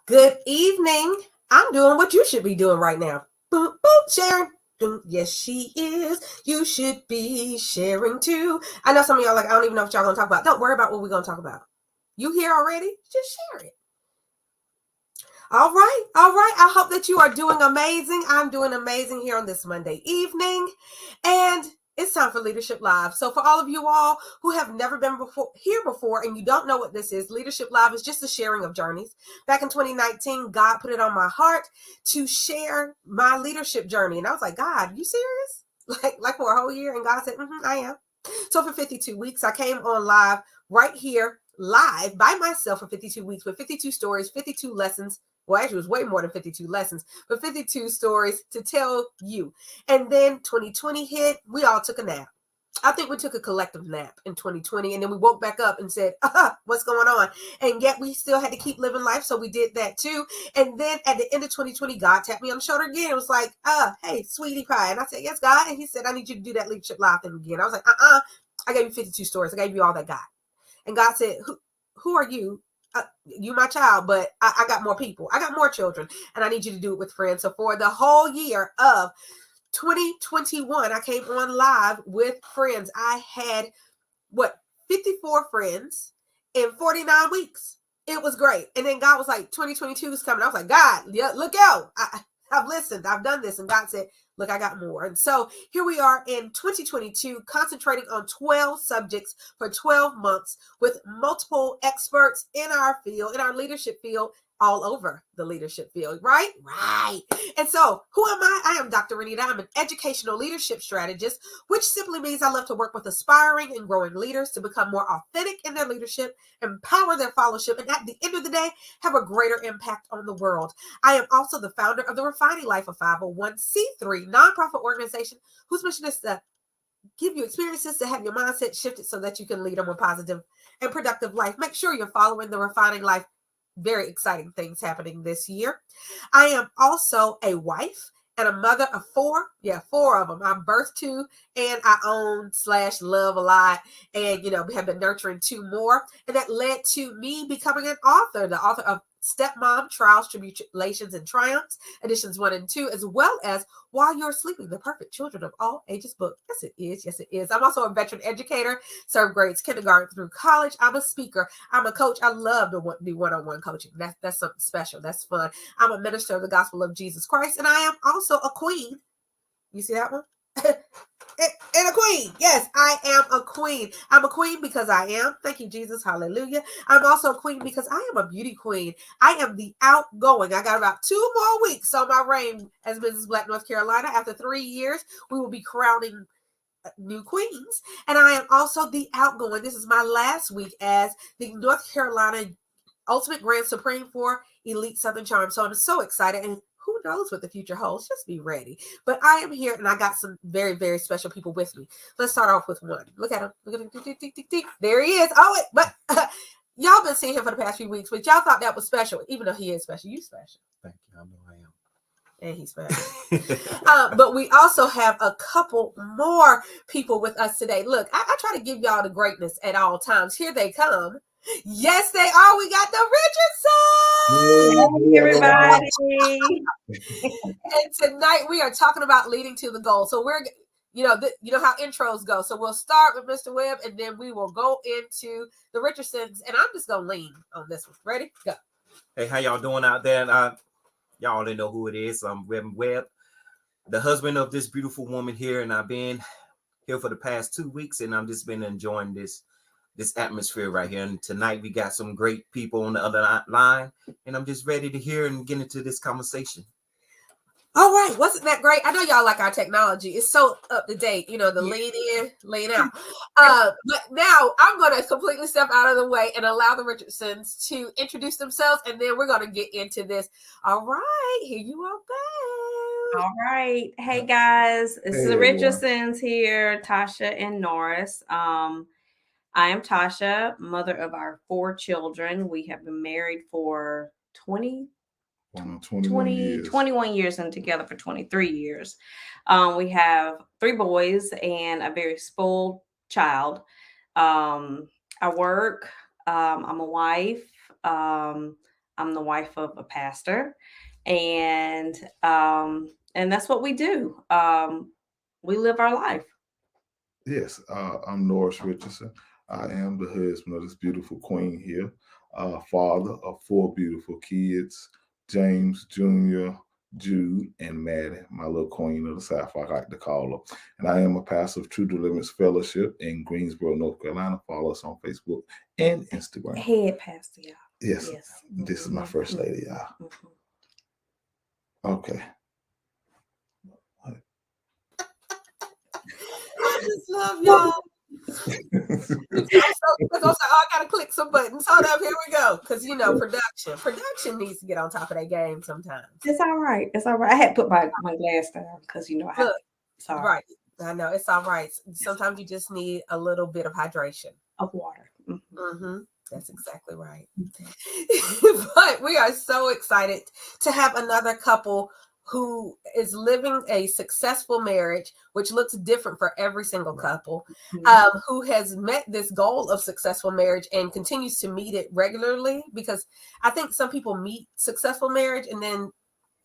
Good evening. I'm doing what you should be doing right now. Boop, boop, sharing. Yes, she is. You should be sharing too. I know some of y'all like, I don't even know what y'all going to talk about. Don't worry about what we're going to talk about. You here already? Just share it. All right. I hope that you are doing amazing. I'm doing amazing here on this Monday evening. And it's time for Leadership Live. So for all of you all who have never been here before and you don't know what this is, Leadership Live is just a sharing of journeys. Back in 2019, God put it on my heart to share my leadership journey. And I was like, God, you serious? Like for a whole year? And God said, I am. So for 52 weeks, I came on live right here, live by myself for 52 weeks with 52 stories, 52 lessons. Well, actually, it was way more than 52 lessons, but 52 stories to tell you. And then 2020 hit. We all took a nap. I think we took a collective nap in 2020, and then we woke back up and said, what's going on? And yet we still had to keep living life, so we did that too. And then at the end of 2020, God tapped me on the shoulder again. It was like, hey, sweetie pie. And I said, yes, God. And he said, I need you to do that Leadership Live thing again. I was like, I gave you 52 stories. I gave you all that God. And God said, who are you? You my child, but I got more people. I got more children, and I need you to do it with friends. So for the whole year of 2021, I came on live with friends. I had 54 friends in 49 weeks. It was great. And then God was like, 2022 is coming. I was like, God, look out. I've listened. I've done this. And God said, look, I got more. And so here we are in 2022, concentrating on 12 subjects for 12 months with multiple experts in our field, in our leadership field, all over the leadership field, right? Right. And so who am I? I am Dr. Renita. I'm an educational leadership strategist, which simply means I love to work with aspiring and growing leaders to become more authentic in their leadership, empower their fellowship, and at the end of the day, have a greater impact on the world. I am also the founder of the Refining Life, a 501c3 nonprofit organization whose mission is to give you experiences to have your mindset shifted so that you can lead a more positive and productive life. Make sure you're following the Refining Life. Very exciting things happening this year. I am also a wife and a mother of four. Yeah, four of them. I'm birthed two, and I own / love a lot, and have been nurturing two more. And that led to me becoming an author, the author of Stepmom, Trials, Tribulations, and Triumphs, editions 1 and 2, as well as While You're Sleeping, The Perfect Children of All Ages book. Yes, it is. Yes, it is. I'm also a veteran educator, served grades kindergarten through college. I'm a speaker. I'm a coach. I love to do one-on-one coaching. That's something special. That's fun. I'm a minister of the gospel of Jesus Christ, and I am also a queen. You see that one? And a queen. Yes, I am a queen. I'm a queen because I am. Thank you, Jesus. Hallelujah. I'm also a queen because I am a beauty queen. I am the outgoing. I got about 2 more weeks on my reign as Mrs. Black, North Carolina. After 3 years, we will be crowning new queens. And I am also the outgoing. This is my last week as the North Carolina Ultimate Grand Supreme for Elite Southern Charm. So I'm so excited. And who knows what the future holds? Just be ready. But I am here, and I got some very, very special people with me. Let's start off with one. Look at him. Look at him. There he is. Oh, wait, but y'all been seeing him for the past few weeks, but y'all thought that was special, even though he is special. You special. Thank you. I know I am. And he's special. But we also have a couple more people with us today. Look, I try to give y'all the greatness at all times. Here they come. Yes, they are. We got the Richardsons. Hey, everybody. And tonight we are talking about leading to the goal. So we're, you know how intros go. So we'll start with Mr. Webb, and then we will go into the Richardsons. And I'm just going to lean on this one. Ready? Go. Hey, how y'all doing out there? Y'all already know who it is. I'm Webb, the husband of this beautiful woman here. And I've been here for the past 2 weeks, and I've just been enjoying this atmosphere right here. And tonight we got some great people on the other line, and I'm just ready to hear and get into this conversation. All right. Wasn't that great? I know y'all like our technology. It's so up to date, the lean in, lean out. But now I'm going to completely step out of the way and allow the Richardsons to introduce themselves, and then we're going to get into this. All right. Here you are back. All right. Hey, guys. This is the Richardsons here, Tosha and Norris. I am Tosha, mother of our 4 children. We have been married for 21 years and together for 23 years. We have 3 boys and a very spoiled child. I work. I'm a wife. I'm the wife of a pastor, and that's what we do. We live our life. Yes, I'm Norris Richardson. I am the husband of this beautiful queen here, father of 4 beautiful kids, James Jr., Jude, and Maddie, my little queen of the South, I like to call her. And I am a pastor of True Deliverance Fellowship in Greensboro, North Carolina. Follow us on Facebook and Instagram. Head pastor, y'all. Yes, this is my first lady, y'all. Okay. I just love y'all. I gotta click some buttons. Hold up, here we go. Because production needs to get on top of that game sometimes. It's all right. It's all right. I had to put my glass down because I have. Sorry. Right. I know it's all right. Sometimes you just need a little bit of hydration of water. That's exactly right. But we are so excited to have another couple who is living a successful marriage, which looks different for every single couple, who has met this goal of successful marriage and continues to meet it regularly. Because I think some people meet successful marriage and then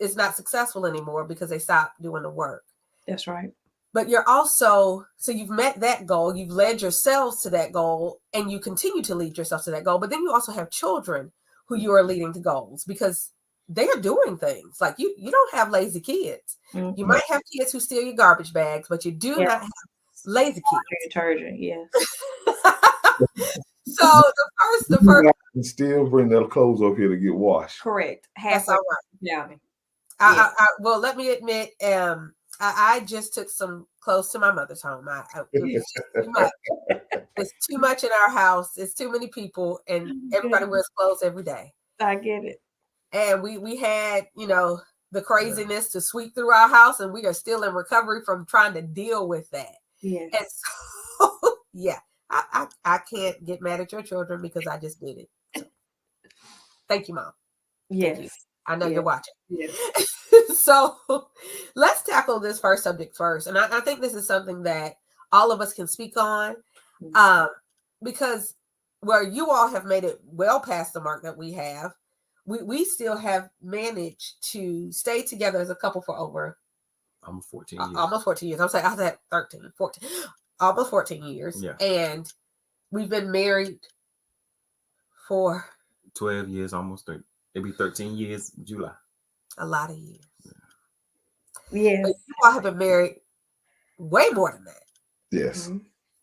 it's not successful anymore because they stop doing the work. That's right. But you're also, so you've met that goal, you've led yourselves to that goal, and you continue to lead yourself to that goal. But then you also have children who you are leading to goals because they are doing things. Like you don't have lazy kids. You might have kids who steal your garbage bags, but you do not have lazy kids. Detergent, yes. So the first, and still bring their clothes up here to get washed. Correct. That's all right. Yeah. Well, let me admit, I just took some clothes to my mother's home. It's too much in our house. It's too many people, and everybody wears clothes every day. I get it. And we had, the craziness to sweep through our house, and we are still in recovery from trying to deal with that. Yes. And so, yeah, I can't get mad at your children because I just did it. So, thank you, Mom. Yes. Thank you. I know you're watching. Yes. So let's tackle this first subject first. And I think this is something that all of us can speak on, because where you all have made it well past the mark that we have, we still have managed to stay together as a couple for over almost 14 years. Almost 14 years. I'm saying I was at 13, 14, almost 14 years. Yeah. And we've been married for 12 years, almost 30. It'll be 13 years July. A lot of years. Yeah. But you all have been married way more than that. Yes.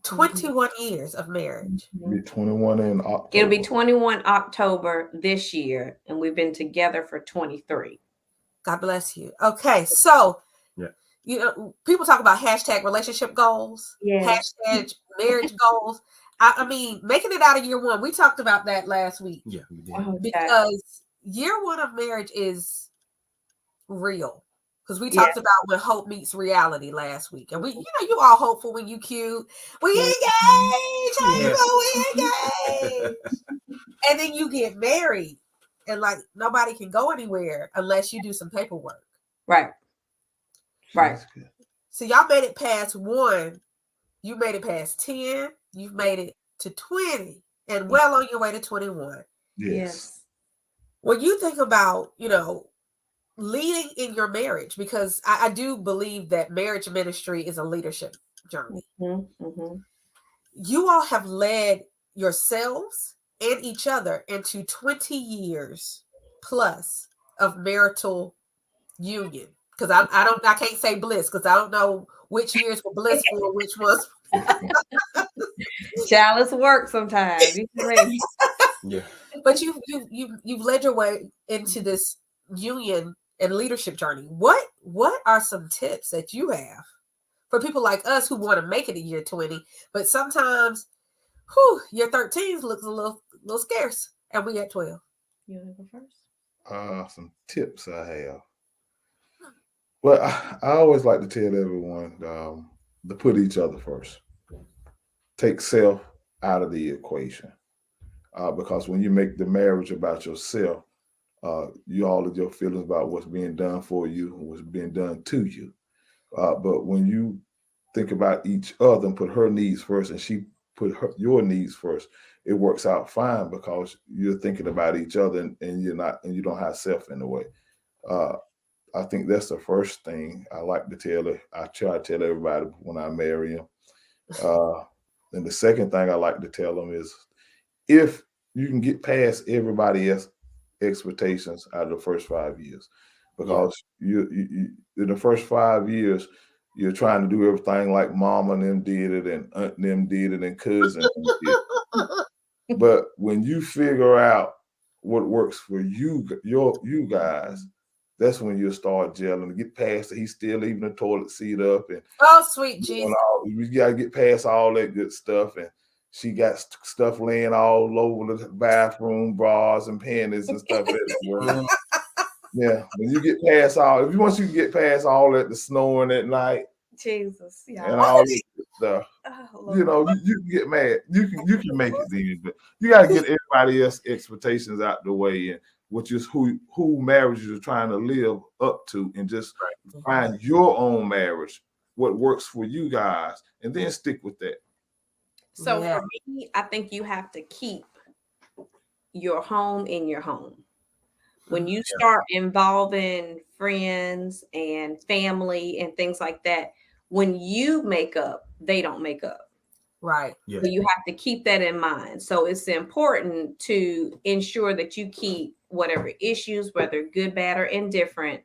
21 years of marriage. It'll be 21 in October. It'll be 21 October this year, and we've been together for 23. God bless you. Okay, so people talk about hashtag relationship goals, hashtag marriage goals. I mean, making it out of year one. We talked about that last week. Yeah, we did. Because year one of marriage is real. Because we talked about when hope meets reality last week. And you all hopeful when you cute. We engaged. We engaged. And then you get married. And like nobody can go anywhere unless you do some paperwork. Right. Right. So y'all made it past 1. You made it past 10. You've made it to 20. And well on your way to 21. Yes. When you think about, leading in your marriage, because I do believe that marriage ministry is a leadership journey. You all have led yourselves and each other into 20 years plus of marital union. Because I can't say bliss because I don't know which years were blissful or which was. Childless work sometimes. Yeah. But you've led your way into this union and leadership journey. What are some tips that you have for people like us who want to make it a year 20, but sometimes year 13 looks a little scarce and we at 12? You want to go first? Some tips I have. Well, I always like to tell everyone to put each other first. Take self out of the equation. Because when you make the marriage about yourself, all of your feelings about what's being done for you and what's being done to you. But when you think about each other and put her needs first and she put your needs first, it works out fine because you're thinking about each other and you don't have self in the way. I think that's the first thing I like to tell her. I try to tell everybody when I marry them. And the second thing I like to tell them is, if you can get past everybody else's expectations out of the first 5 years, because you in the first 5 years, you're trying to do everything like mama and them did it, and aunt and them did it, and cousin did it. But when you figure out what works for you guys, that's when you'll start gelling. To get past it, he's still leaving the toilet seat up, and oh sweet Jesus, we gotta get past all that good stuff. And she got stuff laying all over the bathroom, bras and panties and stuff. Yeah, when you get past once you get past all that, the snoring at night, Jesus, and all this stuff, you can get mad. You can make it then, but you got to get everybody else's expectations out the way, and which is who marriages are trying to live up to, and just find your own marriage, what works for you guys, and then stick with that. So for me, I think you have to keep your home in your home. When you start involving friends and family and things like that, when you make up, they don't make up. Right. Yeah. So you have to keep that in mind. So it's important to ensure that you keep whatever issues, whether good, bad, or indifferent,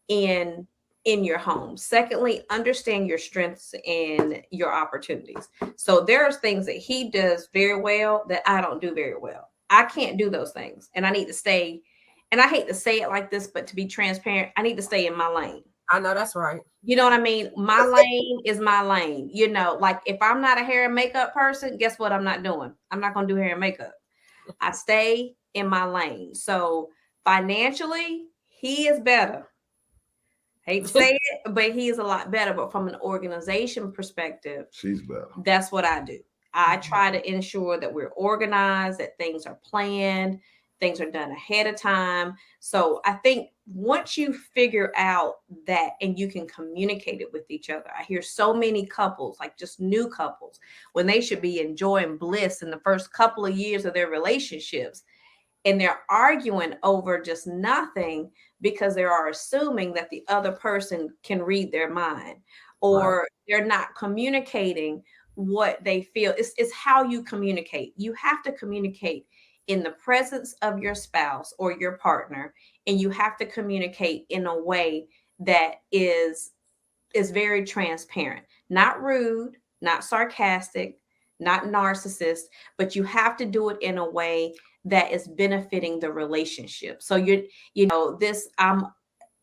in your home. Secondly, understand your strengths and your opportunities. So there's things that he does very well that I don't do very well. I can't do those things, and I need to stay. And I hate to say it like this, but to be transparent, I need to stay in my lane. I know that's right. You know what I mean? My lane is my lane. You know, like if I'm not a hair and makeup person, guess what I'm not doing? I'm not going to do hair and makeup. I stay in my lane. So financially, he is better. Hate to say it, but he is a lot better. But from an organization perspective, she's better. That's what I do. I try to ensure that we're organized, that things are planned, things are done ahead of time. So I think once you figure out that and you can communicate it with each other, I hear so many couples, like just new couples, when they should be enjoying bliss in the first couple of years of their relationships, and they're arguing over just nothing because they are assuming that the other person can read their mind, or they're not communicating what they feel. It's how you communicate. You have to communicate in the presence of your spouse or your partner, and you have to communicate in a way that is very transparent, not rude, not sarcastic, not narcissist, but you have to do it in a way that is benefiting the relationship. So I'm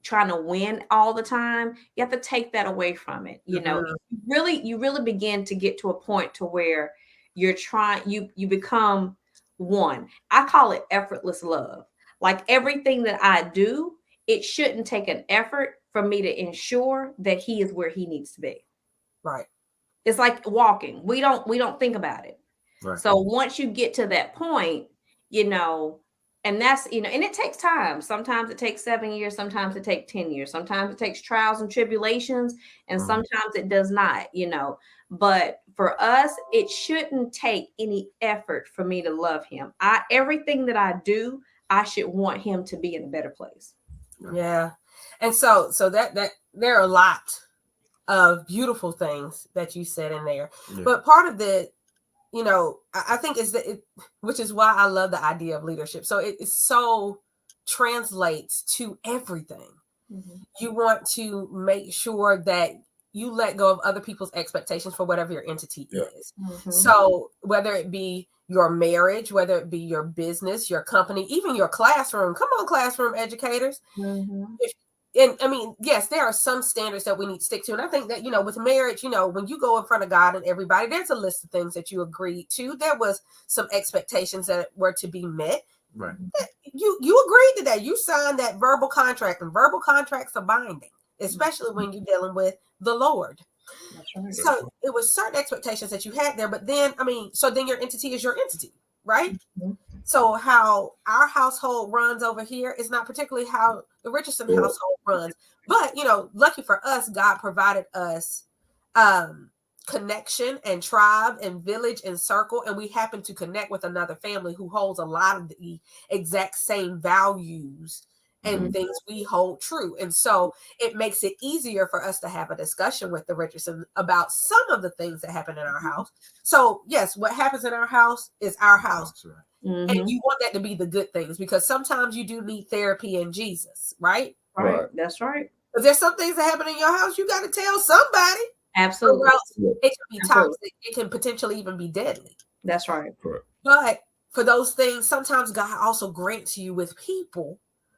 trying to win all the time. You have to take that away from it. You know, you really begin to get to a point to where you become one. I call it effortless love. Like everything that I do, it shouldn't take an effort for me to ensure that he is where he needs to be. Right. It's like walking. We don't think about it. Right. So once you get to that point, and that's, and it takes time. Sometimes it takes 7 years. Sometimes it takes 10 years. Sometimes it takes trials and tribulations, and sometimes it does not, But for us, it shouldn't take any effort for me to love him. Everything that I do, I should want him to be in a better place. Yeah. And so that there are a lot of beautiful things that you said in there. Yeah. But part of it, I think is that which is why I love the idea of leadership. So it so translates to everything. Mm-hmm. You want to make sure that you let go of other people's expectations for whatever your entity is. Mm-hmm. So whether it be your marriage, whether it be your business, your company, even your classroom. Come on, classroom educators. Mm-hmm. Yes, there are some standards that we need to stick to. And I think that, with marriage, when you go in front of God and everybody, there's a list of things that you agreed to. There was some expectations that were to be met. Right. You agreed to that. You signed that verbal contract, and verbal contracts are binding, especially when you're dealing with the Lord. That's right. So it was certain expectations that you had there, but then, so then your entity is your entity, right? Mm-hmm. So how our household runs over here is not particularly how the Richardson household runs. But, lucky for us, God provided us connection and tribe and village and circle, and we happen to connect with another family who holds a lot of the exact same values and things we hold true. And so it makes it easier for us to have a discussion with the Richardsons about some of the things that happen in our house. So yes, what happens in our house is our house. And you want that to be the good things, because sometimes you do need therapy and Jesus, right? Right. That's right. If there's some things that happen in your house, you got to tell somebody. Absolutely. Or else it can be toxic. It can potentially even be deadly. That's right. But for those things, sometimes God also grants you with people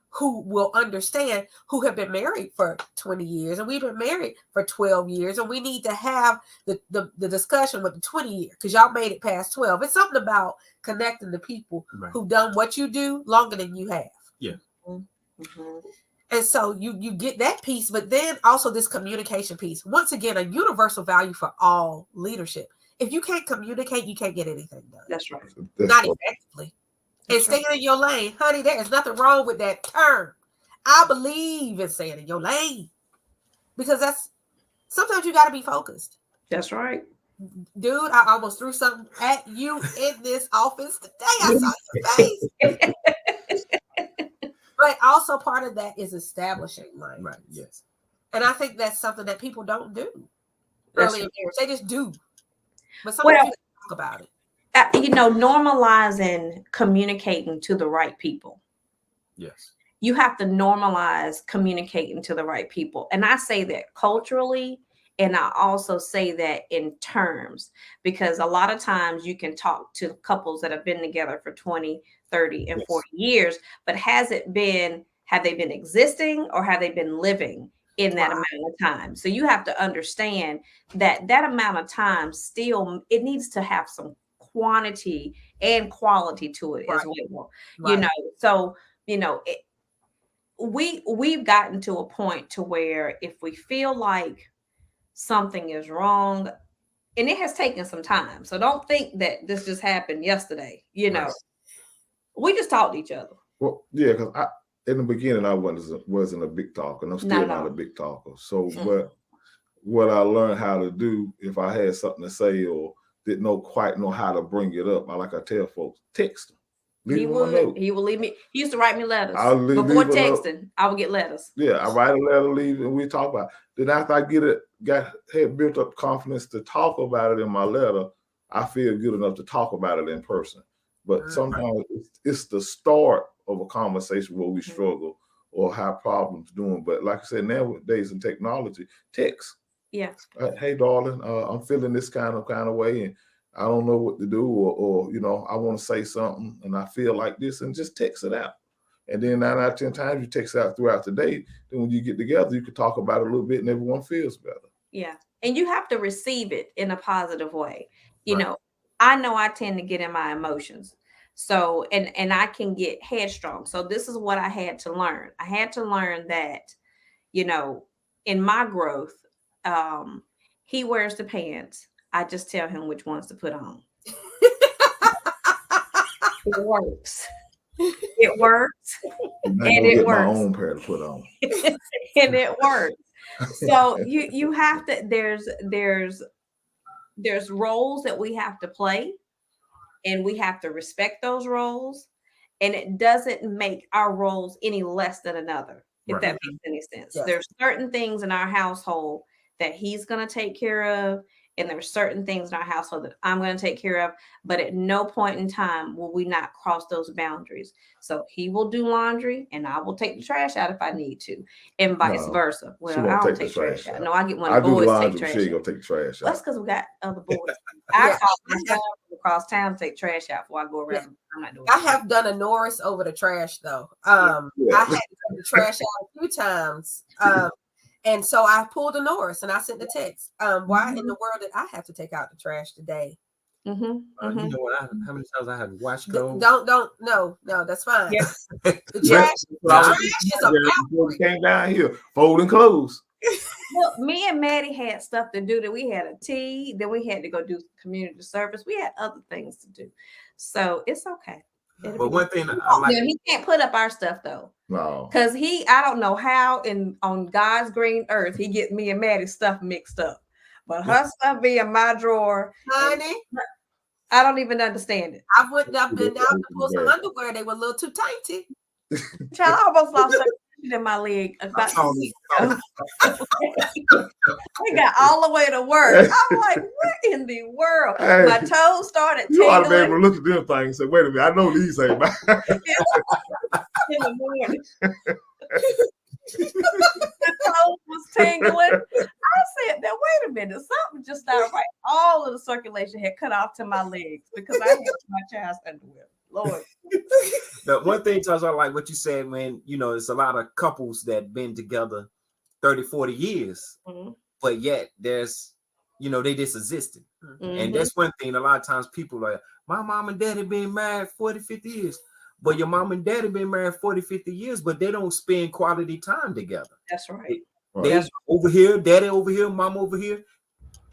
who will understand, who have been married for 20 years, and we've been married for 12 years, and we need to have the discussion with the 20 year, because y'all made it past 12. It's something about connecting to people who've done what you do longer than you have. Yeah. And so you get that piece, but then also this communication piece. Once again, a universal value for all leadership. If you can't communicate, you can't get anything done. That's right. Not effectively. And staying in your lane, honey, there is nothing wrong with that term. I believe in staying in your lane, because sometimes you got to be focused. That's right. Dude, I almost threw something at you in this office today. I saw your face. But also part of that is establishing lines. Right. Yes. And I think that's something that people don't do early in marriage. They just do. But sometimes you talk about it. Normalizing communicating to the right people. Yes. You have to normalize communicating to the right people. And I say that culturally, and I also say that in terms, because a lot of times you can talk to couples that have been together for 20, 30, and 40 years, but have they been existing, or have they been living in that amount of time? So you have to understand that amount of time still, it needs to have some quantity and quality to it as well. So we've gotten to a point to where if we feel like something is wrong, and it has taken some time, so don't think that this just happened yesterday. We just talked to each other. Well, yeah, because in the beginning I wasn't a big talker, and I'm still not a big talker. So what I learned how to do, if I had something to say or didn't quite know how to bring it up, I tell folks, text them. He will leave me. He used to write me letters. Before texting, I would get letters. Yeah, I write a letter, leave, and we talk about it. Then after I had built up confidence to talk about it in my letter, I feel good enough to talk about it in person. But sometimes it's the start of a conversation where we struggle or have problems doing. But like I said, nowadays in technology, text. Yeah. Hey, darling, I'm feeling this kind of way, and I don't know what to do, or I want to say something, and I feel like this, and just text it out. And then 9 out of 10 times you text out throughout the day. Then when you get together, you can talk about it a little bit, and everyone feels better. Yeah, and you have to receive it in a positive way. I know I tend to get in my emotions. So, and I can get headstrong. So this is what I had to learn. I had to learn that, in my growth, he wears the pants. I just tell him which ones to put on. It works. It works. And it works. My own pair to put on. And it works. So you have to, there's roles that we have to play, and we have to respect those roles, and it doesn't make our roles any less than another, if that makes any sense. Yes. There's certain things in our household that he's going to take care of, and there's certain things in our household that I'm going to take care of, but at no point in time will we not cross those boundaries. So he will do laundry, and I will take the trash out if I need to, and vice versa. Well, I don't take trash out. No, I get one of the boys to take trash out. She gonna take the trash out. That's because we got other boys. I call my son across town to take trash out before I go around. I'm not doing I have done a Norris over the trash, though. I had to take the trash out a few times. And so I pulled a Norris and I sent the text. Why in the world did I have to take out the trash today? You know what? How many times I had to wash clothes? No, that's fine. Yeah. The trash is a came down here folding clothes. Look, me and Maddie had stuff to do. That we had a tea. Then we had to go do community service. We had other things to do, so it's okay. But one thing I like, he can't put up our stuff though. No, because I don't know how on God's green earth he get me and Maddie's stuff mixed up. But her stuff be in my drawer. Honey, I don't even understand it. I've been down to pull some underwear. They were a little too tighty. Child, I almost lost circulation in my leg about 2 weeks ago. We got all the way to work. I'm like, what in the world? Hey, my toes started You ought to be able tingling to look at them things and say, wait a minute, I know these ain't mine. in the morning. The toes was tingling. I said, now wait a minute, something just started right. All of the circulation had cut off to my legs because I had my child's underwear. Lord. The one thing, Tasha, I like what you said, man, it's a lot of couples that been together 30, 40 years, but yet there's, they just existed. And that's one thing. A lot of times people are like, my mom and daddy been married 40, 50 years. But your mom and daddy been married 40, 50 years, but they don't spend quality time together. That's right. They over here, daddy over here, mom over here.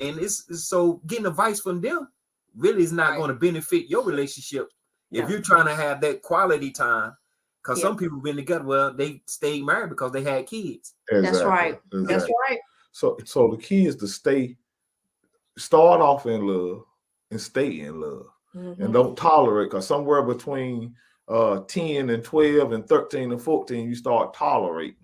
And it's so getting advice from them really is not going to benefit your relationship if you're trying to have that quality time. Because some people been together, well, they stayed married because they had kids. Exactly. That's right. Exactly. That's right. So the key is to start off in love and stay in love. And don't tolerate, because somewhere between 10 and 12 and 13 and 14, you start tolerating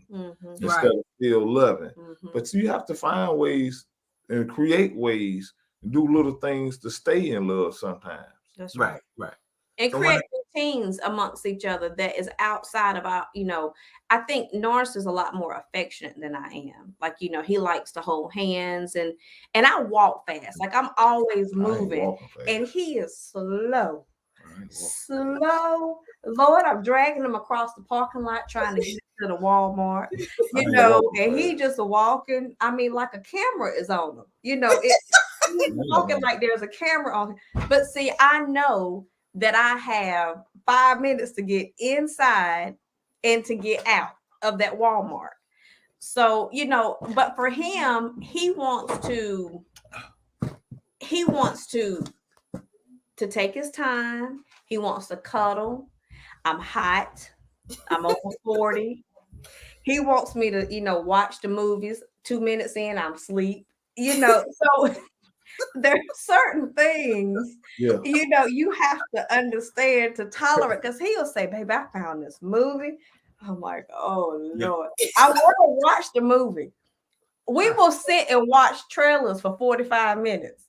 instead of still loving. But you have to find ways and create ways and do little things to stay in love sometimes. That's right. Right. And create routines amongst each other that is outside of our, I think Norris is a lot more affectionate than I am. Like, he likes to hold hands and I walk fast. Like I'm always moving and he is slow. Lord, I'm dragging him across the parking lot trying to get to the Walmart, and he just walking. I mean, like a camera is on him, he's walking like there's a camera on him. But see, I know that I have 5 minutes to get inside and to get out of that Walmart. So, but for him, he wants to take his time. He wants to cuddle. I'm hot. I'm over 40. He wants me to, watch the movies. 2 minutes in, I'm asleep. So there are certain things, you have to understand to tolerate, because he'll say, baby, I found this movie. I'm like, oh, Lord. I want to watch the movie. We will sit and watch trailers for 45 minutes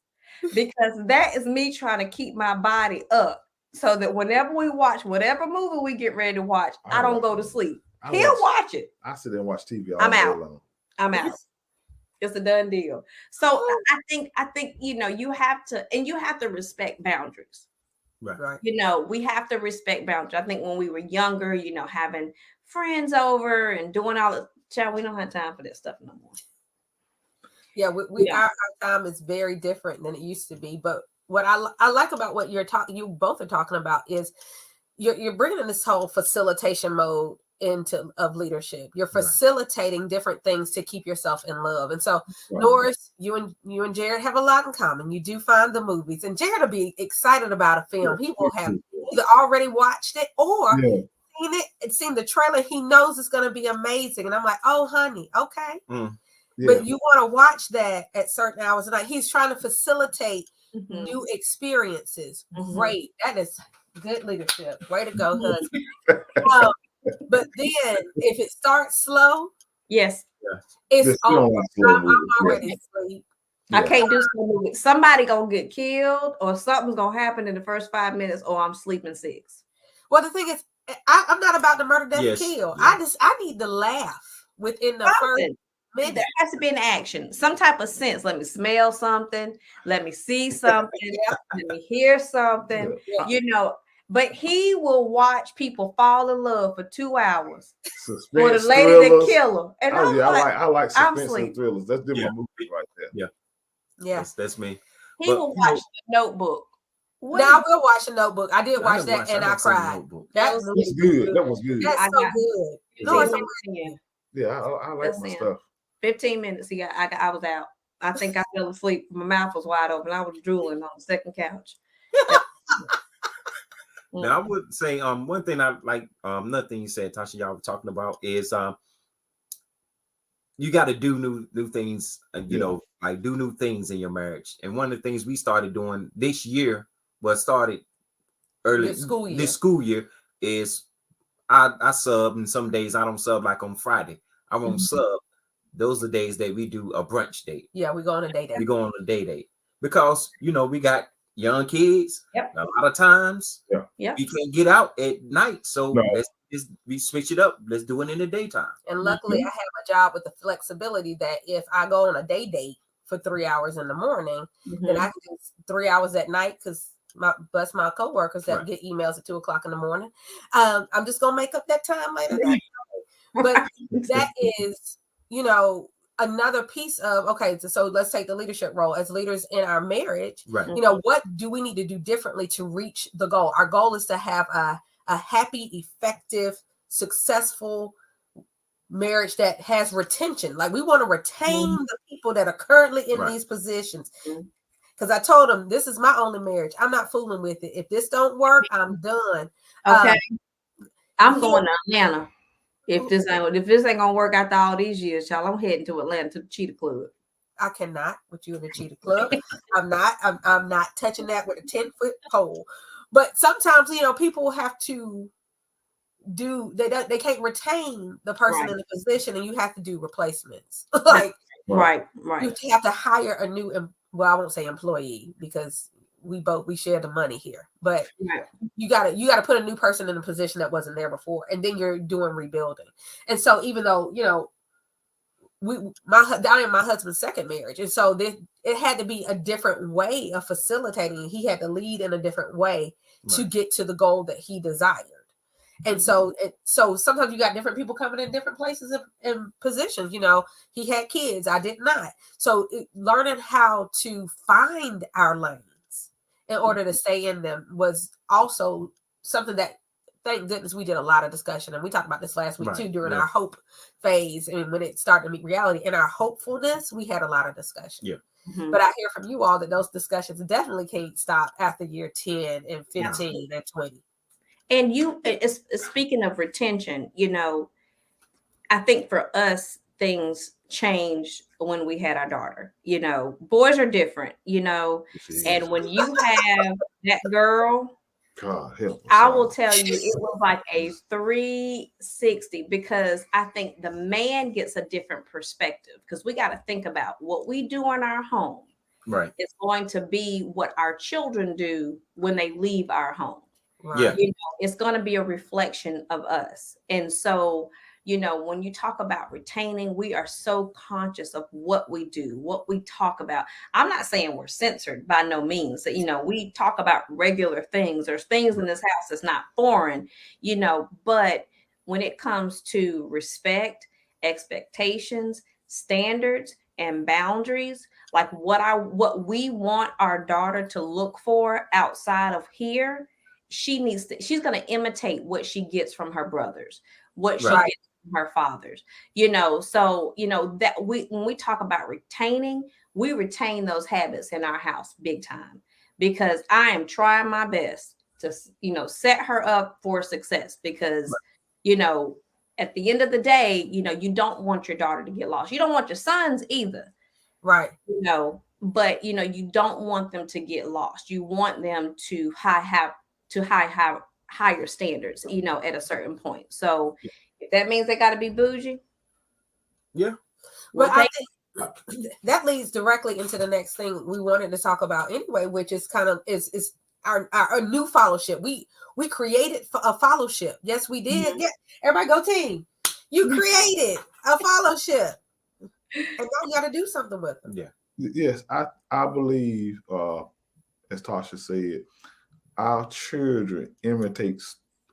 because that is me trying to keep my body up so that whenever we watch whatever movie we get ready to watch, I don't go to sleep. He'll watch it. I sit there and watch TV all I'm day out. long. I'm out. It's a done deal. So I think you have to respect boundaries. Right. We have to respect boundaries. I think when we were younger, having friends over and doing all the child, we don't have time for that stuff no more. Yeah, our time is very different than it used to be. But what I like about what you both are talking about is you're bringing this whole facilitation mode of leadership. You're facilitating different things to keep yourself in love. And so Norris, you and Jared have a lot in common. You do find the movies, and Jared will be excited about a film. He will have either already watched it or seen the trailer. He knows it's going to be amazing. And I'm like, oh, honey, okay. But you want to watch that at certain hours of night. He's trying to facilitate new experiences. Great. That is good leadership. Way to go, husband. But then if it starts slow, it's over. I'm already asleep. I can't do something. Somebody gonna get killed or something's gonna happen in the first 5 minutes or I'm sleeping 6. Well, the thing is, I'm not about to murder, death, kill. I need to laugh within the first minute. There has to be an action, some type of sense. Let me smell something. Let me see something. Let me hear something. But he will watch people fall in love for 2 hours for the lady to kill him. And I like suspense and thrillers. That's different movies right there. Yeah. That's me. He will watch The Notebook. Now I will watch The Notebook. I did watch that and I cried. That was good. That was good. That's so good. I like my stuff. 15 minutes. I was out. I think I fell asleep. My mouth was wide open. I was drooling on the second couch. Now I would say one thing I like, another thing you said, Tasha, y'all were talking about is you got to do new things, like do new things in your marriage. And one of the things we started doing this year, started early This school year. This school year is I sub, and some days I don't sub. Like on Friday, I won't sub. Those are days that we do a brunch date. Yeah, we go on a day date. We go on a day date because we got young kids. Yep. A lot of times, Yeah. we can't get out at night, so No. let's we switch it up. Let's do it in the daytime. And luckily, I have a job with the flexibility that if I go on a day date for 3 hours in the morning, then I can do 3 hours at night because my coworkers that get emails at 2:00 in the morning. I'm just gonna make up that time later. But that is, another piece of so let's take the leadership role as leaders in our marriage. Right. What do we need to do differently to reach the goal? Our goal is to have a happy, effective, successful marriage that has retention. Like we want to retain the people that are currently in these positions. Because I told them this is my only marriage. I'm not fooling with it. If this don't work, I'm done. Okay. I'm going to Atlanta. If this ain't gonna work after all these years, y'all, I'm heading to Atlanta to the Cheetah Club. I cannot with you in the Cheetah Club. I'm not touching that with a 10-foot pole. But sometimes, people have to they can't retain the person in the position, and you have to do replacements. Right. You have to hire a new, I won't say employee because we share the money here, but you gotta put a new person in a position that wasn't there before, and then you're doing rebuilding. And so even though I am my husband's second marriage, and so it had to be a different way of facilitating. He had to lead in a different way to get to the goal that he desired. And so sometimes you got different people coming in different places and positions. He had kids, I did not. So learning how to find our lanes in order to stay in them was also something that, thank goodness, we did a lot of discussion. And we talked about this last week too, during our hope phase. And when it started to meet reality, in our hopefulness, we had a lot of discussion. Yeah. But I hear from you all that those discussions definitely can't stop after year 10 and 15 and 20. And speaking of retention, I think for us, things changed when we had our daughter. Boys are different, and when you have that girl, God help us, I will tell you, it was like a 360, because I think the man gets a different perspective, because we got to think about what we do in our home. Right. It's going to be what our children do when they leave our home. Right. Yeah. It's going to be a reflection of us. And so, when you talk about retaining, we are so conscious of what we do, what we talk about. I'm not saying we're censored by no means. We talk about regular things. There's things in this house that's not foreign, but when it comes to respect, expectations, standards, and boundaries, like what we want our daughter to look for outside of here, she's going to imitate what she gets from her brothers, what she gets from her fathers, so that when we talk about retaining, we retain those habits in our house big time, because I am trying my best to set her up for success, because at the end of the day, you don't want your daughter to get lost. You don't want your sons either, right? But you don't want them to get lost. You want them to have higher standards, at a certain point. So if that means they got to be bougie, but I think that leads directly into the next thing we wanted to talk about anyway, which is kind of is our new fellowship. We created a fellowship. Yes, we did. Yeah, everybody go team. You created a fellowship, and now you got to do something with them. Yeah. Yes, I believe, as Tasha said, our children imitate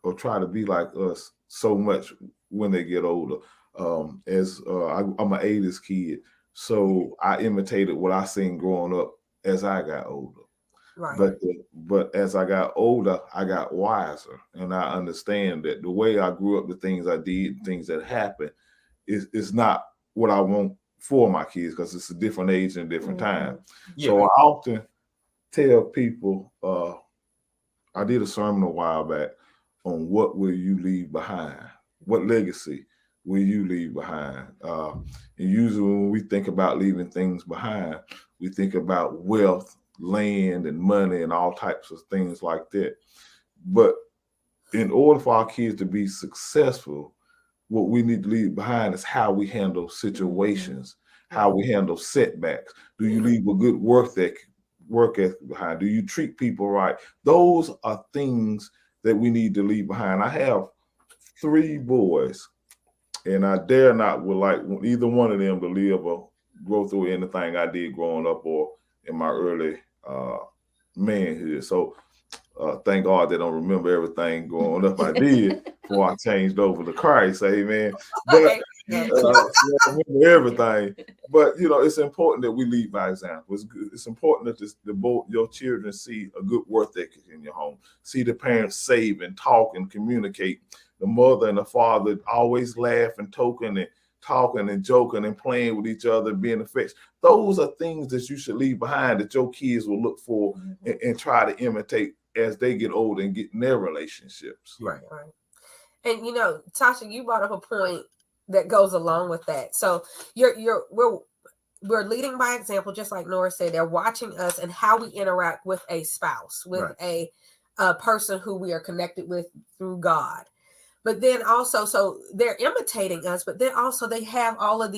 or try to be like us so much when they get older. I'm an 80s kid, so I imitated what I seen growing up as I got older. Right. But as I got older, I got wiser, and I understand that the way I grew up, the things I did, things that happened, is not what I want for my kids, because it's a different age and a different time. Yeah. So I often tell people, I did a sermon a while back on what will you leave behind? What legacy will you leave behind? And usually when we think about leaving things behind, we think about wealth, land, and money, and all types of things like that. But in order for our kids to be successful, what we need to leave behind is how we handle situations, how we handle setbacks. Do you leave a good work ethic behind? Do you treat people right? Those are things that we need to leave behind. I have 3 boys, and I dare not would like either one of them to live or go through anything I did growing up or in my early manhood. So thank God they don't remember everything growing up I did before I changed over to Christ. Amen. But remember everything. But it's important that we lead by example. It's important that your children see a good work ethic in your home. See the parents save and talk and communicate. The mother and the father always laugh and talking and joking and playing with each other, being affectionate. Those are things that you should leave behind that your kids will look for and try to imitate as they get older and get in their relationships. Right. And Tasha, you brought up a point that goes along with that. So we're leading by example, just like Norris said. They're watching us and how we interact with a spouse, with a person who we are connected with through God. But then also, so they're imitating us, but then also they have all of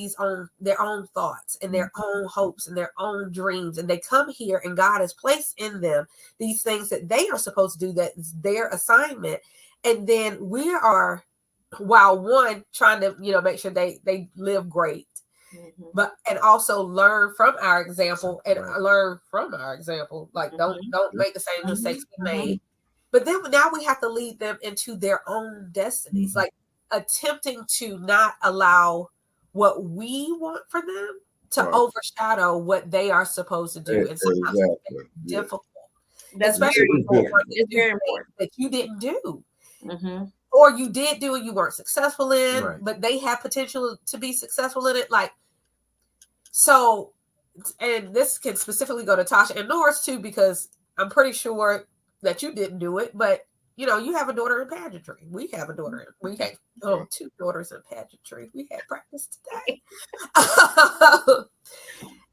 their own thoughts and their own hopes and their own dreams. And they come here and God has placed in them these things that they are supposed to do, that is their assignment. And then we are, while one trying to, make sure they live great, and also learn from our example Like don't make the same mistakes we made. But then now we have to lead them into their own destinies, like attempting to not allow what we want for them to overshadow what they are supposed to do. And sometimes it's difficult. That's especially very important. It's very important that you didn't do. Or you did do and you weren't successful in, but they have potential to be successful in it. Like, so, and this can specifically go to Tasha and Norris too, because I'm pretty sure that you didn't do it, but you have a daughter in pageantry. We have a daughter. We have 2 daughters in pageantry. We had practice today.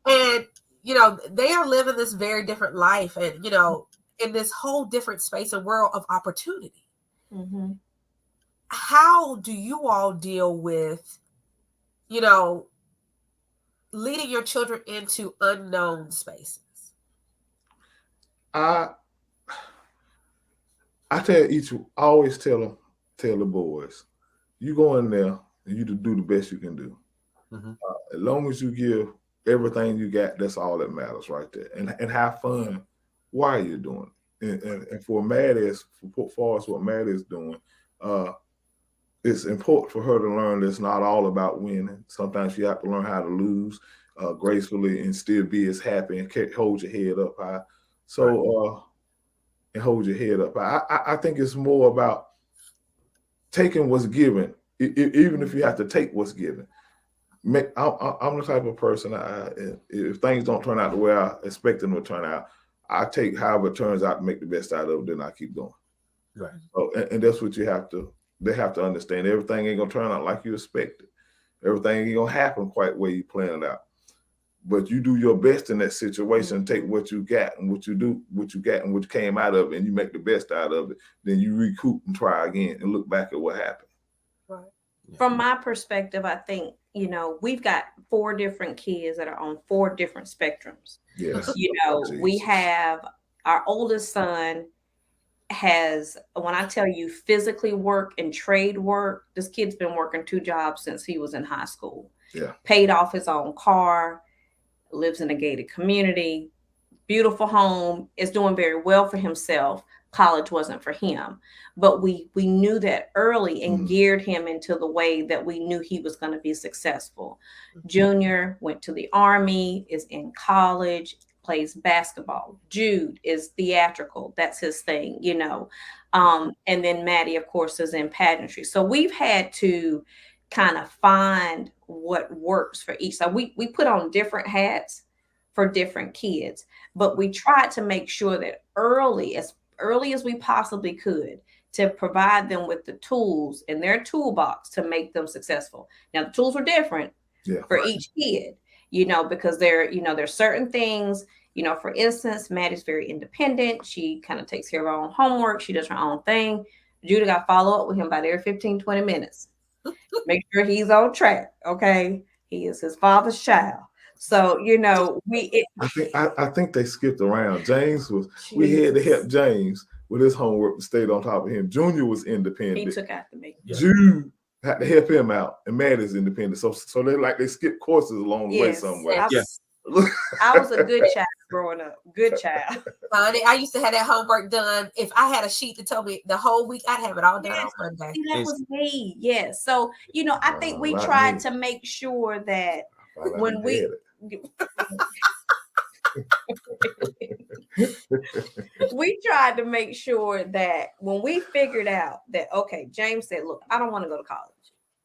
And, they are living this very different life and, in this whole different space and world of opportunity. How do you all deal with, leading your children into unknown spaces? I always tell the boys, you go in there and you do the best you can do. As long as you give everything you got, that's all that matters right there. And have fun while you're doing it. And for Maddie, as far as what Maddie is doing, it's important for her to learn that it's not all about winning. Sometimes you have to learn how to lose gracefully and still be as happy and hold your head up high. So, and hold your head up. I think it's more about taking what's given, even if you have to take what's given. I'm the type of person, if things don't turn out the way I expect them to turn out, I take however it turns out to make the best out of it, then I keep going. Right. So, and that's what they have to understand. Everything ain't going to turn out like you expected. Everything ain't going to happen quite where you planned it out. But you do your best in that situation, take what you got and what you came out of it, and you make the best out of it. Then you recoup and try again and look back at what happened. Right. From my perspective, I think, we've got 4 different kids that are on 4 different spectrums. Yes. We have our oldest son has, when I tell you physically work and trade work, this kid's been working 2 jobs since he was in high school. Yeah. Paid off his own car, lives in a gated community, beautiful home, is doing very well for himself. College wasn't for him, but we knew that early and geared him into the way that we knew he was going to be successful. Junior went to the Army, is in college, plays basketball. Jude is theatrical. That's his thing, and then Maddie, of course, is in pageantry. So we've had to kind of find what works for each. So we put on different hats for different kids, but we tried to make sure that early as we possibly could, to provide them with the tools in their toolbox to make them successful. Now, the tools were different for each kid, because there's certain things, for instance, Maddie's very independent. She kind of takes care of her own homework. She does her own thing. Judah got to follow up with him about every 15, 20 minutes. Make sure he's on track. Okay. He is his father's child. So, I think they skipped around. We had to help James with his homework and stayed on top of him. Junior was independent. He took after me. Jude had to help him out, and Matt is independent. So they skipped courses along the way somewhere. I was a good child growing up. Good child. Honey, I used to have that homework done. If I had a sheet that told me the whole week, I'd have it all done on Monday. See, that was me. Yes. So, I think we tried to make sure that when we we tried to make sure that when we figured out that, okay, James said, look, I don't want to go to college.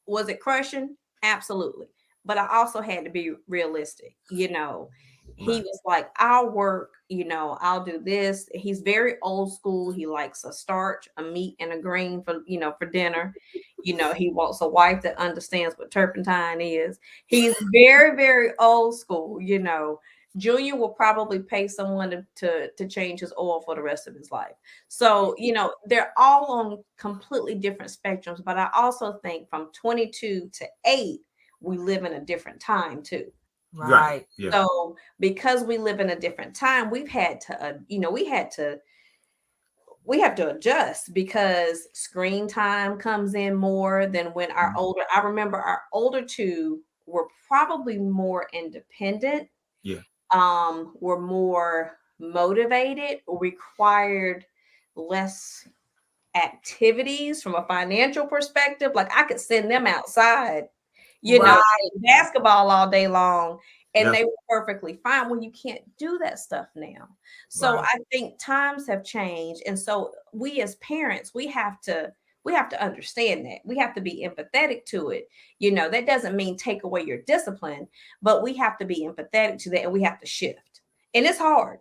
Was it crushing? Absolutely. But I also had to be realistic. He was like, I'll work, I'll do this. He's very old school. He likes a starch, a meat, and a green for dinner. He wants a wife that understands what turpentine is. He's very, very old school. Junior will probably pay someone to change his oil for the rest of his life. So, they're all on completely different spectrums. But I also think from 22 to 8, we live in a different time too. Right. Yeah. So because we live in a different time, we've had to, we have to adjust because screen time comes in more than when I remember our older two were probably more independent. Yeah. Were more motivated, required less activities from a financial perspective. Like I could send them outside, basketball all day long, and they were perfectly fine. When you can't do that stuff now. So I think times have changed. And so we as parents, we have to understand that. We have to be empathetic to it. That doesn't mean take away your discipline, but we have to be empathetic to that, and we have to shift. And it's hard.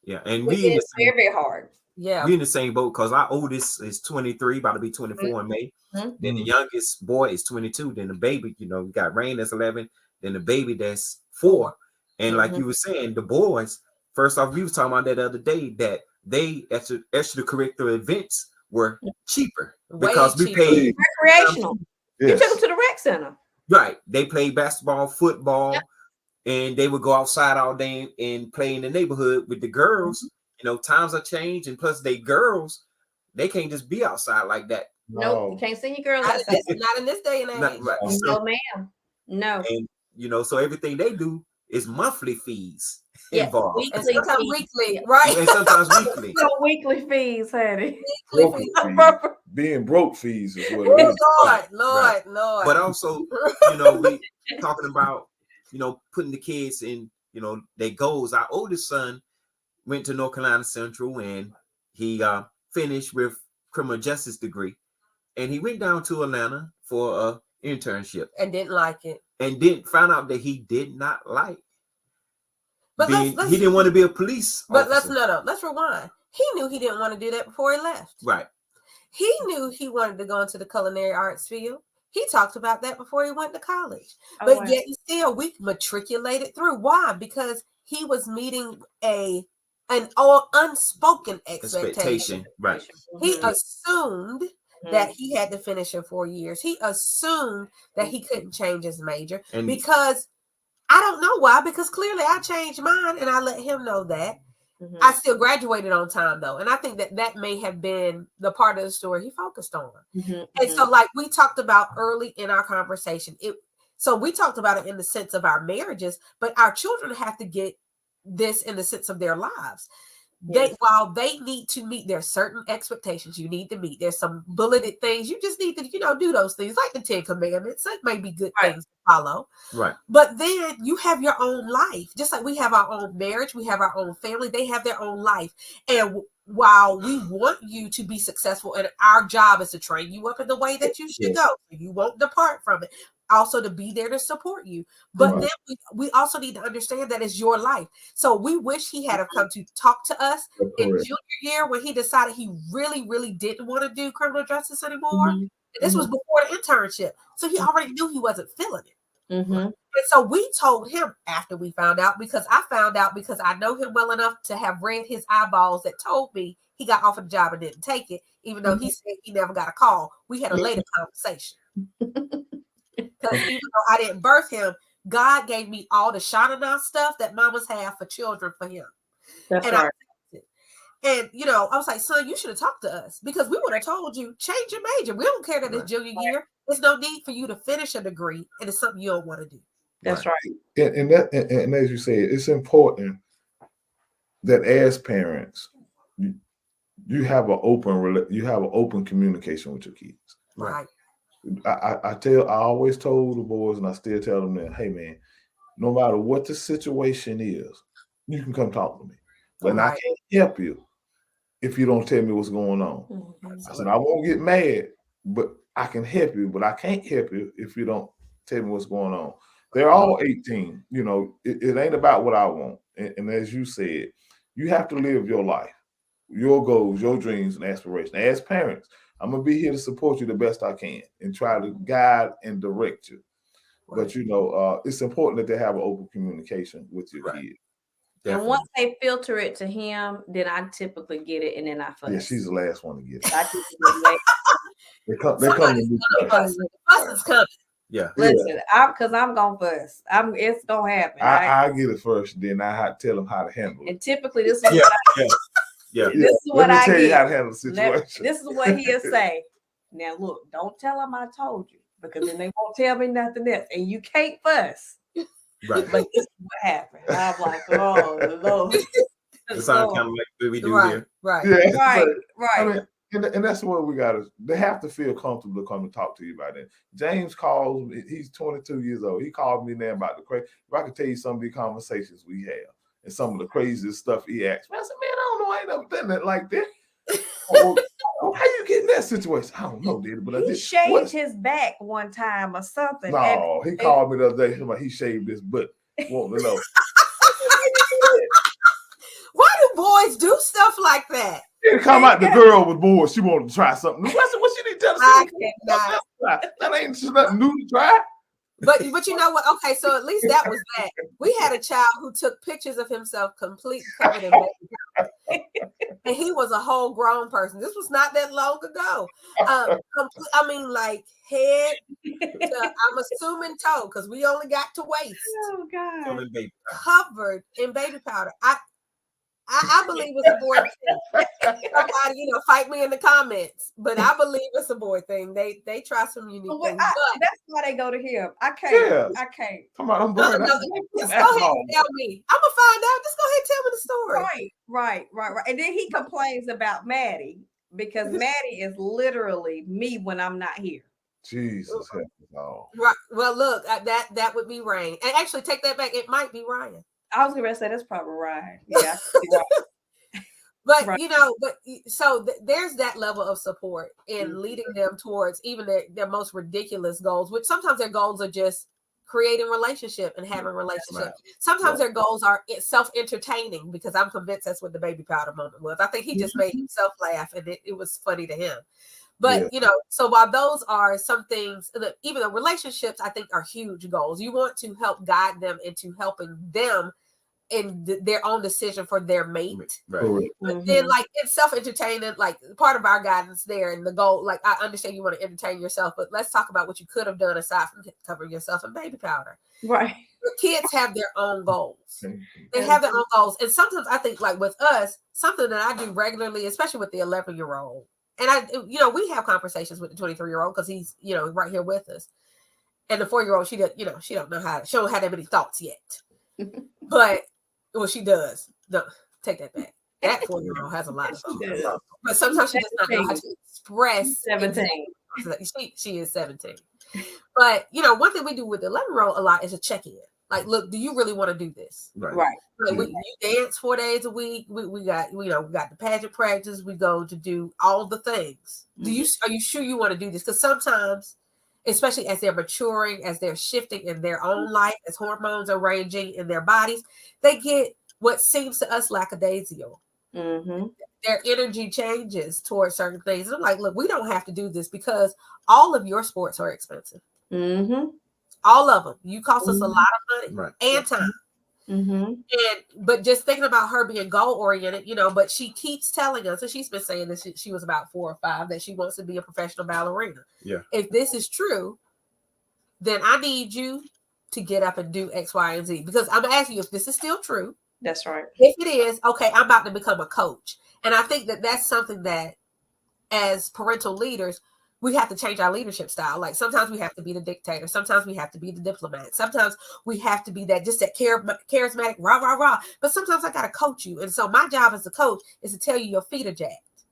Yeah. And it's very, very hard. Yeah. We're in the same boat because our oldest is 23, about to be 24 in May. Mm-hmm. Then the youngest boy is 22. Then the baby, we got Rain that's 11. Then the baby that's 4. And like you were saying, the boys, first off, we were talking about that the other day, that they extracurricular events were cheaper because we paid recreational. You took them to the rec center. Right. They played basketball, football, and they would go outside all day and play in the neighborhood with the girls. Times are changed, and plus they girls, they can't just be outside like that. Nope, you can't send your girls outside. Not in this day and age. Right. No, ma'am. No. And so everything they do is monthly fees involved. Weekly, and sometimes weekly, right? And sometimes weekly. So weekly fees, honey. Being broke fees is what it is. Lord. But also, we talking about, putting the kids in, their goals. Our oldest son went to North Carolina Central, and he finished with criminal justice degree, and he went down to Atlanta for a internship and didn't like it, and didn't find out that he did not like. But he didn't want to be a police officer. Let's rewind. He knew he didn't want to do that before he left. Right. He knew he wanted to go into the culinary arts field. He talked about that before he went to college. Yet still, we matriculated through. Why? Because he was meeting an unspoken expectation. Right. He assumed that he had to finish in 4 years. He assumed that he couldn't change his major because I don't know why, because clearly I changed mine and I let him know that. I still graduated on time though. And I think that may have been the part of the story he focused on. And so like we talked about early in our conversation, so we talked about it in the sense of our marriages, but our children have to get this in the sense of their lives. While they need to meet their certain expectations, you need to meet. There's some bulleted things you just need to, do those things like the 10 Commandments. That may be good things to follow. Right. But then you have your own life, just like we have our own marriage, we have our own family. They have their own life, and while we want you to be successful, and our job is to train you up in the way that you should go, you won't depart from it. also to be there to support you. But Right. then we also need to understand that it's your life. So we wish he had come to talk to us That's in correct. junior year when he decided he really, really didn't want to do criminal justice anymore. Mhm. And this was before the internship. So he already knew he wasn't feeling it. Mhm. And so we told him after we found out, because I found out because I know him well enough to have read his eyeballs that told me he got offered the job and didn't take it, even though he said he never got a call. We had a later conversation. Because even though I didn't birth him, God gave me all the Shanana stuff that mamas have for children for him. That's And right. And I was like, son, you should have talked to us, because we would have told you, change your major. We don't care that it's junior year. There's no need for you to finish a degree, and it's something you don't want to do. That's right. And as you say, it's important that as parents, you have an open communication with your kids. Right. I always told the boys, and I still tell them that, hey man, no matter what the situation is, you can come talk to me. But I can't help you if you don't tell me what's going on. Mhm. I said, I won't get mad, but I can help you, but I can't help you if you don't tell me what's going on. They're all 18. It ain't about what I want. And as you said, you have to live your life, your goals, your dreams and aspirations. As parents, I'm going to be here to support you the best I can and try to guide and direct you. But, it's important that they have an open communication with your kid. And once they filter it to him, then I typically get it, and then I fuss. Yeah, she's the last one to get it. I typically They come to Fuss is coming. Yeah. listen, because I'm gonna fuss. It's gonna happen. I get it first, then I have to tell them how to handle it. And typically, this is what Yeah. This is what Let me I tell you get. how to handle the situation. This is what he'll say. Now, look, don't tell him I told you, because then they won't tell me nothing else, and you can't fuss. Right. But this is what happened. I'm like, oh Lord. It sounds kind of like what we do here. Right. Yeah, Right. I mean, and that's what we got to. They have to feel comfortable to come and talk to you about it. James calls me. He's 22 years old. He called me now about the crazy. If I could tell you some of the conversations we have and some of the craziest stuff he asked me, I said, man, I don't know. I ain't never done that like that. How you get in that situation? I don't know, dude. But I He did. shaved his back one time or something. No, he called me the other day. He shaved his butt. Want to know? Why do boys do stuff like that? It come out the girl was bored. She wanted to try something new. I said, what she need to tell us? I cannot. That ain't just nothing new to try. But you know what? Okay, so at least that was that. We had a child who took pictures of himself completely covered in makeup. And he was a whole grown person. This was not that long ago. Like head to, I'm assuming toe, because we only got to waist. Oh God. Covered in baby powder. I believe it's a boy thing. Somebody, fight me in the comments, but I believe it's a boy thing. They try some unique things. That's why they go to him. I can't. Yeah. I can't. Come on, I'm Just go ahead and tell me. I'm gonna find out. Just go ahead and tell me the story. Right. And then he complains about Maddie, because Maddie is literally me when I'm not here. Jesus. Right. Well, look, that would be Ryan. And actually, take that back. It might be Ryan. I was gonna say that's probably Ryan. Yeah. But right. There's that level of support in leading them towards even their most ridiculous goals, which sometimes their goals are just creating relationship and having relationship. Right. Sometimes their goals are self-entertaining, because I'm convinced that's what the baby powder moment was. I think he just made himself laugh, and it was funny to him. But, so while those are some things, even the relationships, I think, are huge goals. You want to help guide them into helping them in their own decision for their mate. Right. But then, it's self-entertaining, part of our guidance there, and the goal, I understand you want to entertain yourself, but let's talk about what you could have done aside from covering yourself in baby powder. Right. The kids have their own goals. They have their own goals. And sometimes I think, with us, something that I do regularly, especially with the 11-year-old, and we have conversations with the 23-year-old, because he's, right here with us. And the 4-year-old, she don't know she don't have that many thoughts yet. But, she does. No, take that back. That 4-year-old has a lot of thoughts. But sometimes she does not know how to express. 17. She is 17. But, one thing we do with the 11-year-old a lot is a check-in. Look, do you really want to do this? Right. You dance 4 days a week. We got we got the pageant practice. We go to do all the things. Are you sure you want to do this? Because sometimes, especially as they're maturing, as they're shifting in their own life, as hormones are ranging in their bodies, they get what seems to us lackadaisical. Mm-hmm. Their energy changes towards certain things. And I'm like, look, we don't have to do this because all of your sports are expensive. Mm-hmm. All of them. You cost us a lot of money Right. and time. Mm-hmm. But just thinking about her being goal oriented, but she keeps telling us, and she's been saying this, she was about 4 or 5, that she wants to be a professional ballerina. Yeah. If this is true, then I need you to get up and do X, Y, and Z. Because I'm asking you if this is still true. That's right. If it is, okay, I'm about to become a coach. And I think that that's something that as parental leaders, we have to change our leadership style. Like sometimes we have to be the dictator. Sometimes we have to be the diplomat. Sometimes we have to be that charismatic, rah, rah, rah. But sometimes I got to coach you. And so my job as a coach is to tell you your feet are jacked.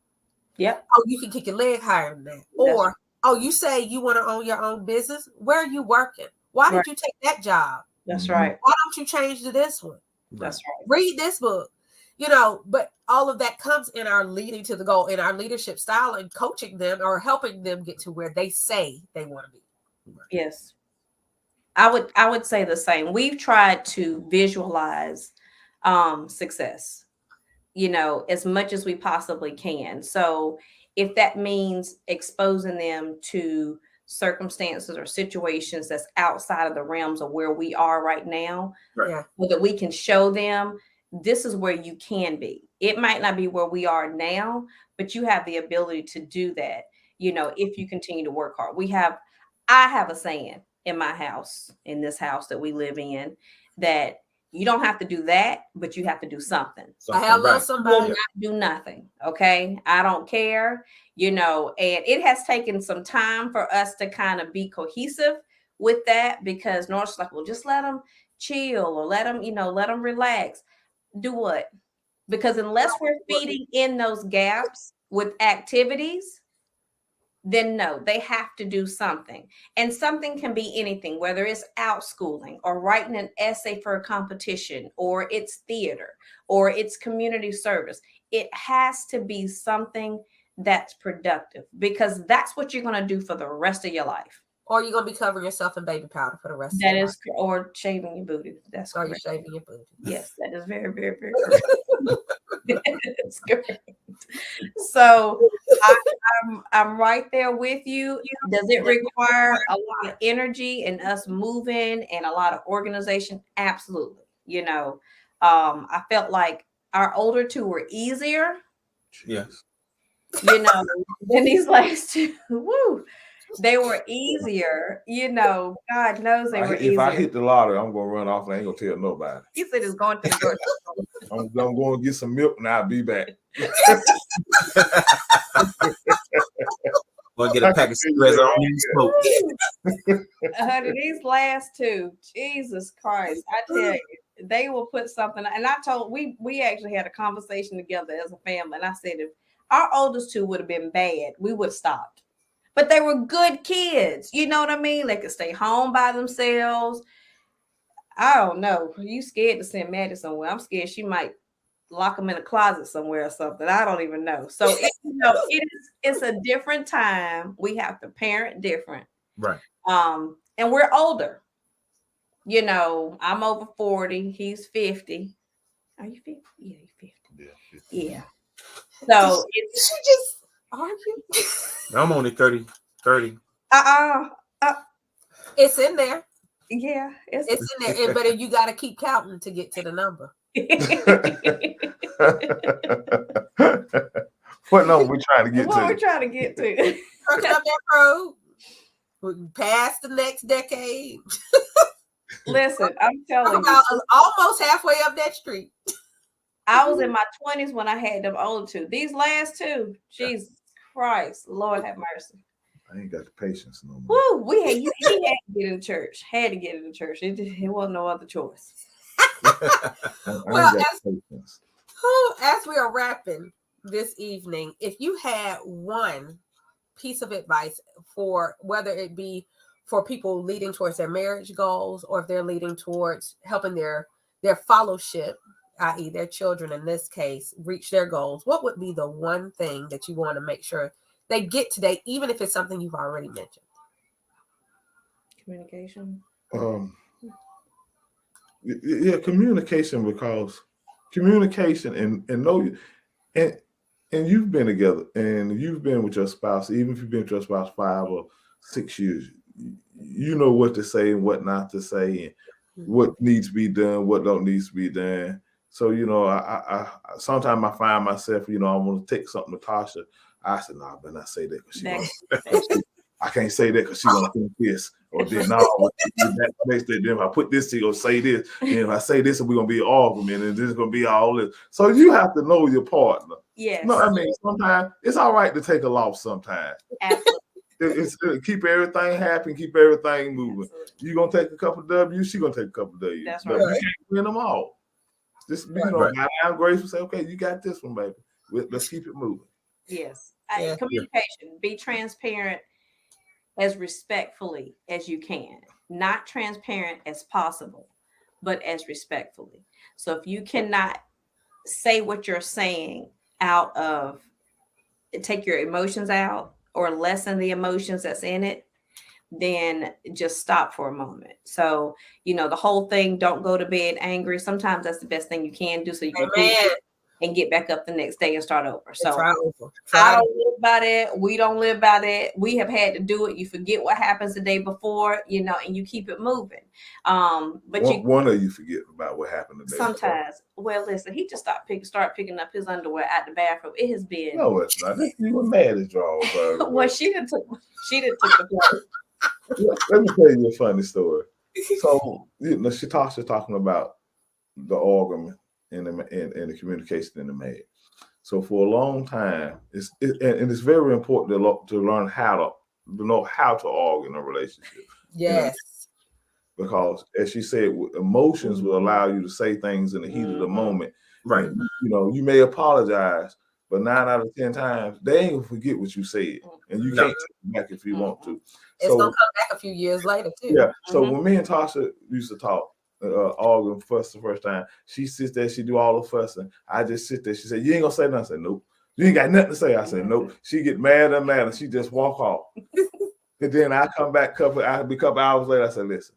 Yep. Oh, you can kick your leg higher than that. Or, oh, you say you want to own your own business. Where are you working? Why did you take that job? That's right. Why don't you change to this one? That's right. Read this book. But all of that comes in our leading to the goal, in our leadership style and coaching them or helping them get to where they say they want to be. Yes. I would say the same. We've tried to visualize success, as much as we possibly can. So if that means exposing them to circumstances or situations that's outside of the realms of where we are right now, Right. so that we can show them this is where you can be. It might not be where we are now, but you have the ability to do that, if you continue to work hard. I have a saying in my house, in this house that we live in, that you don't have to do that, but you have to do something. Somebody. Not do nothing. Okay. I don't care, and it has taken some time for us to kind of be cohesive with that, because Norris like, well, just let them chill or let them relax. Do what? Because unless we're feeding in those gaps with activities, then no, they have to do something. And something can be anything, whether it's outschooling or writing an essay for a competition, or it's theater, or it's community service. It has to be something that's productive, because that's what you're going to do for the rest of your life. Or you're going to be covering yourself in baby powder for the rest of your life. Or shaving your booty. That's or correct. You're shaving your booty. Yes, that is very, very, very correct. That's correct. So I'm right there with you. Does it require a lot of energy and us moving and a lot of organization? Absolutely. I felt like our older two were easier. Yes. Than these last two. Woo. They were easier, God knows they were easier. If I hit the lottery, I'm going to run off and I ain't going to tell nobody. He said it's going to the grocery store. I'm going to get some milk and I'll be back. We'll get a pack of cigarettes. I don't need smoke. Honey, these last two, Jesus Christ, I tell you, they will put something. And I told, we actually had a conversation together as a family. And I said, if our oldest two would have been bad, we would have stopped. But they were good kids. You know what I mean? They could stay home by themselves. I don't know. You scared to send Maddie somewhere. I'm scared she might lock them in a closet somewhere or something. I don't even know. So, it's a different time. We have to parent different. Right. And we're older. I'm over 40. He's 50. Are you 50? Yeah, you're 50. Yeah. So she just argue. I'm only 30. It's in there. Yeah, it's in there. But you got to keep counting to get to the number. What number we trying to get to? What we're trying to get to? Trucking up that road. Past the next decade. Listen, I'm telling you. Almost halfway up that street. I was in my 20s when I had them older two. These last two, Jesus Christ, Lord have mercy. I ain't got the patience no more. Woo, he had to get in church. Had to get in church. It wasn't no other choice. Well, as we are wrapping this evening, if you had one piece of advice for whether it be for people leading towards their marriage goals, or if they're leading towards helping their fellowship, i.e. their children in this case, reach their goals, what would be the one thing that you want to make sure they get today, even if it's something you've already mentioned? Communication. Yeah, communication, because communication and know you and you've been together and you've been with your spouse, even if you've been with your spouse 5 or 6 years, you know what to say and what not to say and what needs to be done, what don't needs to be done. So, I sometimes I find myself, I want to take something to Tasha. I said, nah, I better not say that because I can't say that because she's gonna think this, or then then if I put this, she gonna say this, and if I say this, we're gonna be an argument, and this is gonna be all this. So you have to know your partner. Yes. No, I mean sometimes it's all right to take a loss. Sometimes Absolutely. it's keep everything happy, keep everything moving. Absolutely. You gonna take a couple of W's, she gonna take a couple of W's. That's right. You can't win them all. Just I'm grateful. Say, okay, you got this one, baby. Let's keep it moving. Yes. Communication. Be transparent as respectfully as you can. Not transparent as possible, but as respectfully. So if you cannot say what you're saying out of, take your emotions out or lessen the emotions that's in it, then just stop for a moment. So, the whole thing, don't go to bed angry. Sometimes that's the best thing you can do, so you can and get back up the next day and start over. So I don't live by that. We don't live by that. We have had to do it. You forget what happens the day before, and you keep it moving. But one of you forget about what happened the day sometimes before. Well, listen, he just start picking up his underwear at the bathroom. It has been. No, it's not. You were mad as draws. Well, she didn't took the place. Let me tell you a funny story. So, Tasha talking about the argument and the communication in the marriage. So for a long time, it's very important to learn how to argue in a relationship. Yes. Because as she said, emotions will allow you to say things in the heat of the moment. Right. And, you may apologize, but 9 out of 10 times they ain't gonna forget what you said, and you can't take it back if you want to. It's gonna come back a few years later too. Yeah. So when me and Tasha used to talk, arguing the first time, she sits there, she do all the fussing. I just sit there. She said, "You ain't gonna say nothing." I said, "Nope." "You ain't got nothing to say." I said, "Nope." She get mad and mad, and she just walk off. And then I come back a couple hours later. I said, "Listen,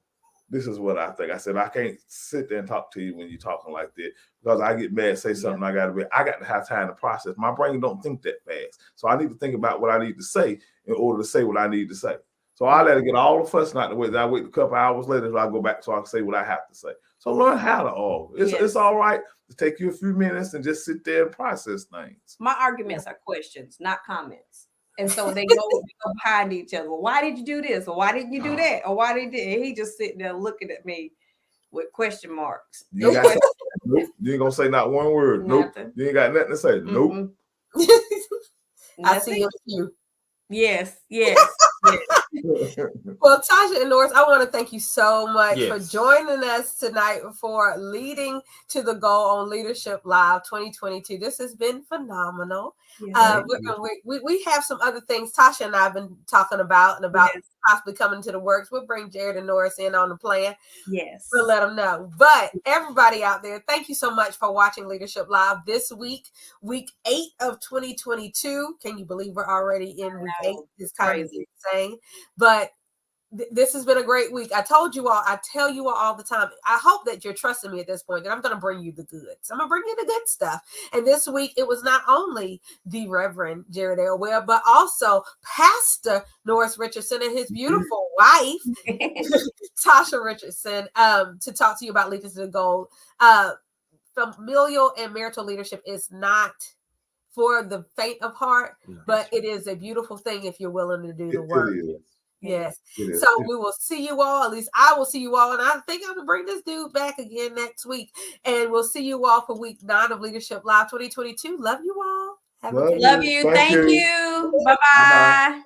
this is what I think." I said, "I can't sit there and talk to you when you're talking like that, because I get mad, say something, I got to have time to process. My brain don't think that fast, so I need to think about what I need to say in order to say what I need to say." So I let her get all the fussing out the way. Then I wait a couple hours later, so I go back so I can say what I have to say. So learn how to argue. It's all right to take you a few minutes and just sit there and process things. My arguments are questions, not comments. And so they go behind each other. Well, why did you do this? Or why didn't you do that? Or why did he just sitting there looking at me with question marks? You ain't gonna say not one word. Nothing. Nope. You ain't got nothing to say. Nope. I see you. Yes. Well, Tasha and Norris, I want to thank you so much for joining us tonight for leading to the goal on Leadership Live 2022. This has been phenomenal. Yes. We have some other things Tasha and I have been talking about possibly coming to the works. We'll bring Jared and Norris in on the plan. Yes. We'll let them know. But everybody out there, thank you so much for watching Leadership Live this week, week 8 of 2022. Can you believe we're already in week 8? It's kind of insane. But this has been a great week. I tell you all the time, I hope that you're trusting me at this point, that I'm going to bring you the goods. I'm going to bring you the good stuff. And this week, it was not only the Reverend Jared L. Webb, but also Pastor Norris Richardson and his beautiful wife, Tosha Richardson, to talk to you about leading to the goal. Familial and marital leadership is not for the faint of heart, but it is a beautiful thing if you're willing to do the work. Yes. So we will see you all. At least I will see you all. And I think I'm going to bring this dude back again next week. And we'll see you all for week 9 of Leadership Live 2022. Love you all. Love you. Thank you. Bye-bye.